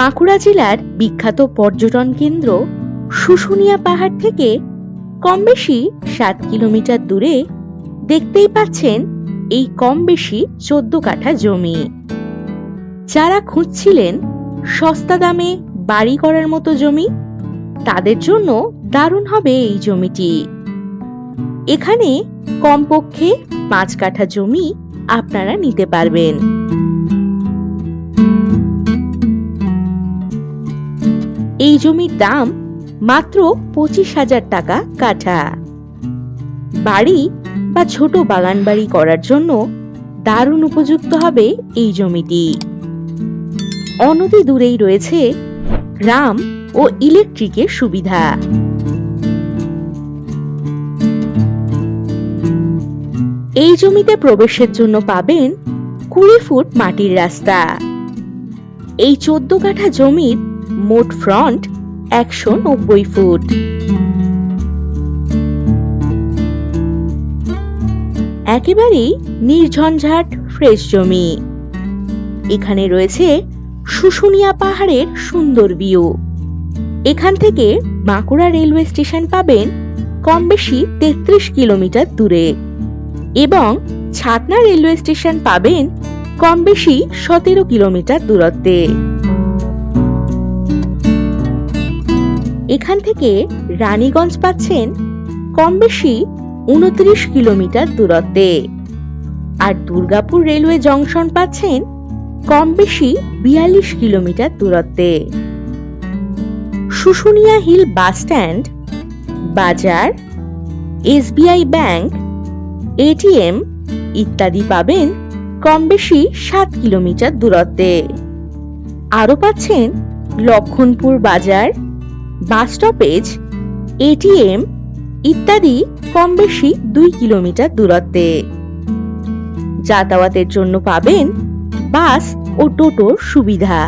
বাঁকুড়া জেলার বিখ্যাত পর্যটন কেন্দ্র শুশুনিয়া পাহাড় থেকে কম বেশি 7 কিলোমিটার দূরে দেখতেই পাচ্ছেন এই কম বেশি 14 কাঠা জমি। যারা খুঁজছিলেন সস্তা দামে বাড়ি করার মতো জমি, তাদের জন্য দারুণ হবে এই জমিটি। এখানে কমপক্ষে 5 কাঠা জমি আপনারা নিতে পারবেন। এই জমির দাম মাত্র 25,000 টাকা কাঠা। বাড়ি বা ছোট বাগান বাড়ি করার জন্য দারুণ উপযুক্ত হবে এই জমিটি। অনতি দূরেই রয়েছে গ্রাম ও ইলেকট্রিকের সুবিধা। এই জমিতে প্রবেশের জন্য পাবেন 20 ফুট মাটির রাস্তা। এই 14 কাঠা জমির মোট ফ্রন্ট 190 ফুট। একেবারেই নির্ঝঞ্ঝাট ফ্রেশ জমি। এখানে রয়েছে শুশুনিয়া পাহাড়ের সুন্দর ভিউ। এখান থেকে বাঁকুড়া রেলওয়ে স্টেশন পাবেন কম বেশি 33 কিলোমিটার দূরে এবং ছাতনা রেলওয়ে স্টেশন পাবেন কম বেশি 17 কিলোমিটার দূরত্বে। এখান থেকে রানীগঞ্জ পাচ্ছেন কম বেশি 29 কিলোমিটার দূরত্বে আর দুর্গাপুর রেলওয়ে জংশন পাচ্ছেন কম বেশি 42 কিলোমিটার দূরত্বে। শুশুনিয়া হিল বাস স্ট্যান্ড, বাজার, এসবিআই ব্যাংক, এটিএম ইত্যাদি পাবেন কম বেশি 7 কিলোমিটার দূরত্বে। আরো পাচ্ছেন লক্ষণপুর বাজার, বাস স্টপেজ, এটিএম ইত্যাদি কম বেশি 2 কিলোমিটার দূরত্বে। যাতায়াতের জন্য পাবেন বাস ও টোটোর সুবিধা।